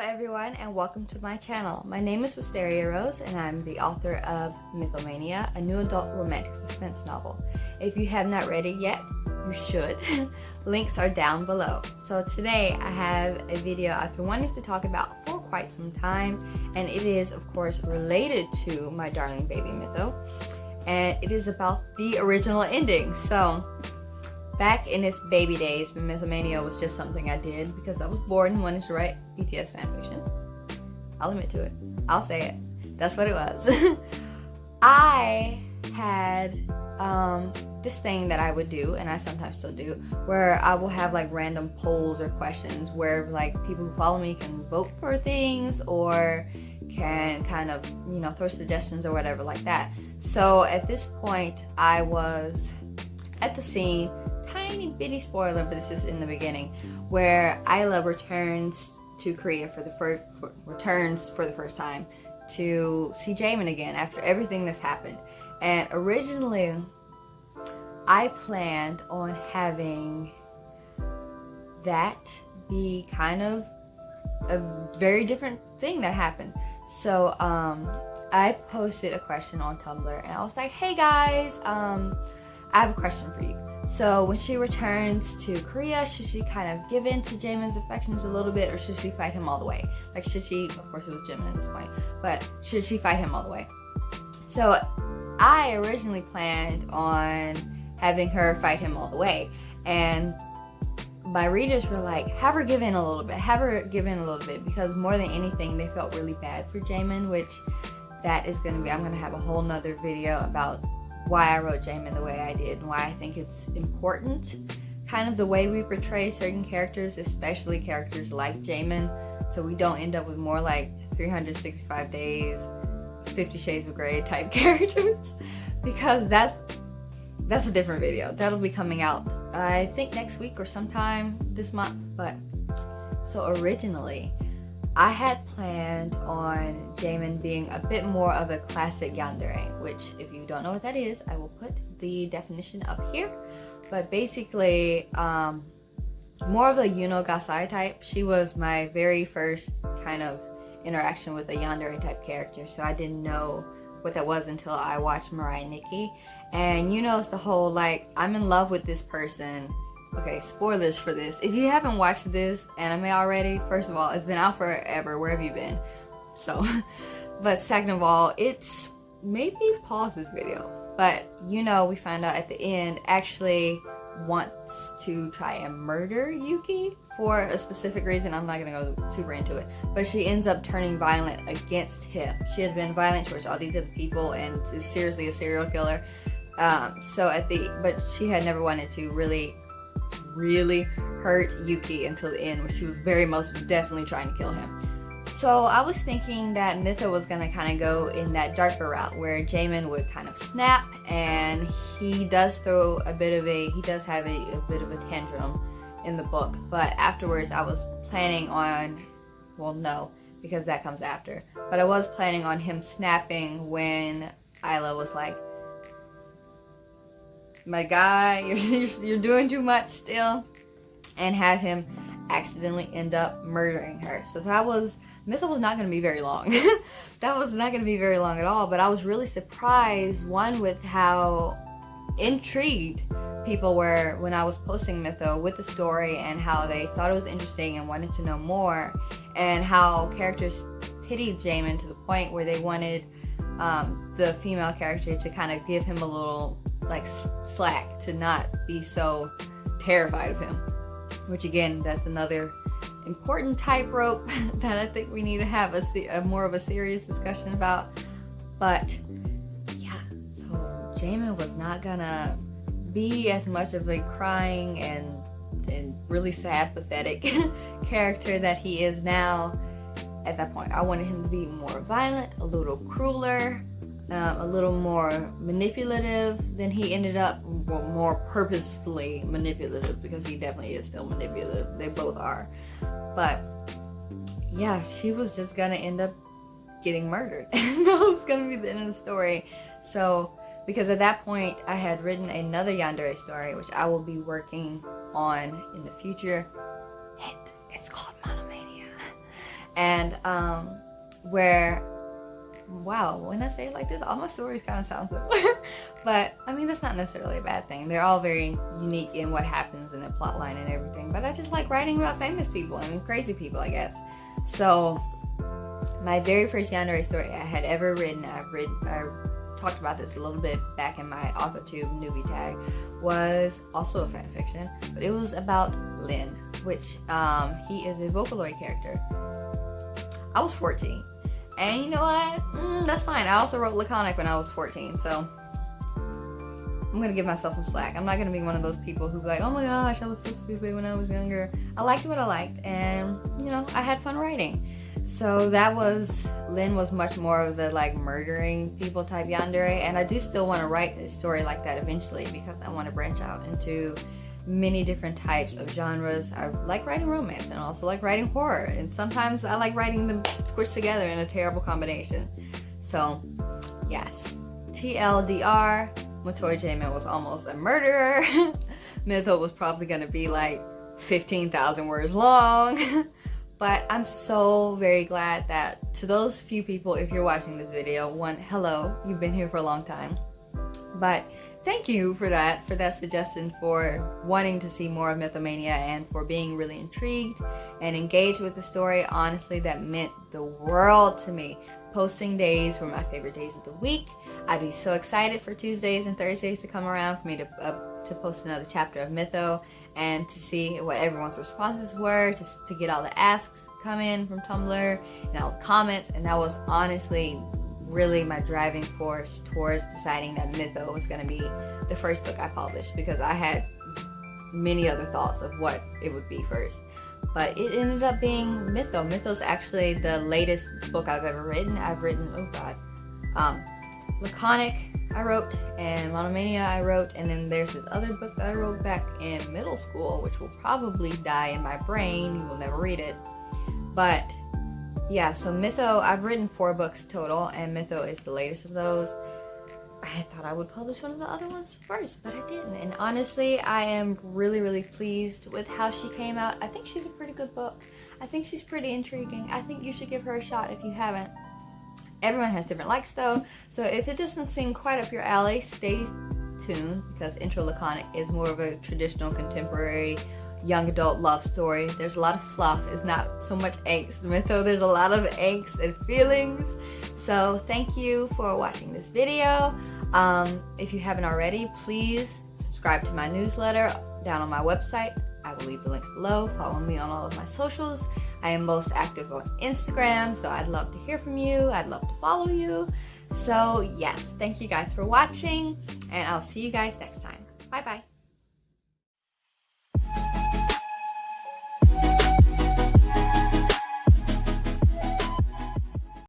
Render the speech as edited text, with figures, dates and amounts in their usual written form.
everyone, and welcome to my channel. My name is Wisteria Rose and I'm the author of Mythomania, a new adult romantic suspense novel. If you have not read it yet, you should. Links are down below. So today I have a video I've been wanting to talk about for quite some time, and it is of course related to my darling baby Mytho, and it is about the original ending. So back in its baby days, when Mythomania was just something I did because I was bored and wanted to write BTS fanfiction. I'll admit to it. I'll say it. That's what it was. I had this thing that I would do, and I sometimes still do, where I will have like random polls or questions where like people who follow me can vote for things or can kind of, you know, throw suggestions or whatever like that. So at this point, I was at the scene, tiny bitty spoiler, but this is in the beginning, where Isla returns to Korea for the first time to see Jaemin again after everything that's happened. And originally I planned on having that be kind of a very different thing that happened. So I posted a question on Tumblr and I was like, hey guys, I have a question for you. So when she returns to Korea, should she kind of give in to Jaemin's affections a little bit, or should she fight him all the way? Like, should she, of course it was Jaemin at this point, but should she fight him all the way? So I originally planned on having her fight him all the way, and my readers were like, have her give in a little bit, because more than anything they felt really bad for Jaemin, which that is going to be, I'm going to have a whole nother video about why I wrote Jaemin the way I did and why I think it's important, kind of the way we portray certain characters, especially characters like Jaemin, so we don't end up with more like 365 days, 50 Shades of Grey type characters, because that's a different video. That'll be coming out, I think, next week or sometime this month. But so originally I had planned on Jaemin being a bit more of a classic yandere, which if you don't know what that is, I will put the definition up here. But basically, more of a Gasai type. She was my very first kind of interaction with a yandere type character, so I didn't know what that was until I watched Mirai and Nikki. And you know, it's the whole like, I'm in love with this person. Okay, spoilers for this. If you haven't watched this anime already, first of all, it's been out forever. Where have you been? So, but second of all, it's, maybe pause this video. But you know, we find out at the end, actually wants to try and murder Yuki for a specific reason. I'm not gonna go super into it, but she ends up turning violent against him. She had been violent towards all these other people and is seriously a serial killer. But she had never wanted to really hurt Yuki until the end, where she was very most definitely trying to kill him. So I was thinking that Mytho was gonna kind of go in that darker route where Jaemin would kind of snap, and he does have a bit of a tantrum in the book. But afterwards I was planning on, well, no, because that comes after, but I was planning on him snapping when Isla was like, my guy, you're doing too much still, and have him accidentally end up murdering her. So Mytho was not going to be very long. That was not going to be very long at all, but I was really surprised, one, with how intrigued people were when I was posting Mytho with the story, and how they thought it was interesting and wanted to know more, and how characters pitied Jaemin to the point where they wanted the female character to kind of give him a little like slack, to not be so terrified of him, which again, that's another important tightrope that I think we need to have a more of a serious discussion about. But yeah, so Jaemin was not gonna be as much of a crying and really sad, pathetic character that he is now. At that point, I wanted him to be more violent, a little crueler, a little more manipulative than he ended up, well, more purposefully manipulative, because he definitely is still manipulative. They both are. But yeah, she was just gonna end up getting murdered. And that was gonna be the end of the story. So, because at that point I had written another yandere story, which I will be working on in the future. It's called Monomania. and where, wow, when I say it like this, all my stories kind of sound similar. But I mean, that's not necessarily a bad thing. They're all very unique in what happens in the plot line and everything. But I just like writing about famous people and crazy people, I guess. So my very first yandere story I had ever written, I talked about this a little bit back in my AuthorTube newbie tag, was also a fan fiction, but it was about Lin, which he is a Vocaloid character. I was 14, and you know what? That's fine. I also wrote Laconic when I was 14, so I'm gonna give myself some slack. I'm not gonna be one of those people who be like, oh my gosh, I was so stupid when I was younger. I liked what I liked, and you know, I had fun writing. So that was, Lin was much more of the like murdering people type yandere, and I do still want to write a story like that eventually because I want to branch out into many different types of genres. I like writing romance and also like writing horror, and sometimes I like writing them squished together in a terrible combination. So yes, TLDR, Matoi Jaemin was almost a murderer. Mytho was probably going to be like 15,000 words long. But I'm so very glad that to those few people, if you're watching this video, one, hello, you've been here for a long time. But thank you for that suggestion, for wanting to see more of Mythomania and for being really intrigued and engaged with the story. Honestly, that meant the world to me. Posting days were my favorite days of the week. I'd be so excited for Tuesdays and Thursdays to come around for me to post another chapter of Mytho and to see what everyone's responses were, to get all the asks come in from Tumblr and all the comments. And that was honestly really my driving force towards deciding that Mytho was going to be the first book I published, because I had many other thoughts of what it would be first. But it ended up being Mytho. Mytho's actually the latest book I've ever written. I've written, oh god, Laconic I wrote, and Monomania I wrote, and then there's this other book that I wrote back in middle school, which will probably die in my brain. You will never read it. But yeah, so Mytho, I've written 4 books total, and Mytho is the latest of those. I thought I would publish one of the other ones first, but I didn't. And honestly, I am really, really pleased with how she came out. I think she's a pretty good book. I think she's pretty intriguing. I think you should give her a shot if you haven't. Everyone has different likes though, so if it doesn't seem quite up your alley, stay tuned, because Intro Laconic is more of a traditional contemporary young adult love story. There's a lot of fluff, it's not so much angst. Mytho, there's a lot of angst and feelings. So thank you for watching this video. If you haven't already, please subscribe to my newsletter down on my website. I will leave the links below. Follow me on all of my socials. I am most active on Instagram, so I'd love to hear from you. I'd love to follow you. So yes, thank you guys for watching, and I'll see you guys next time. Bye bye.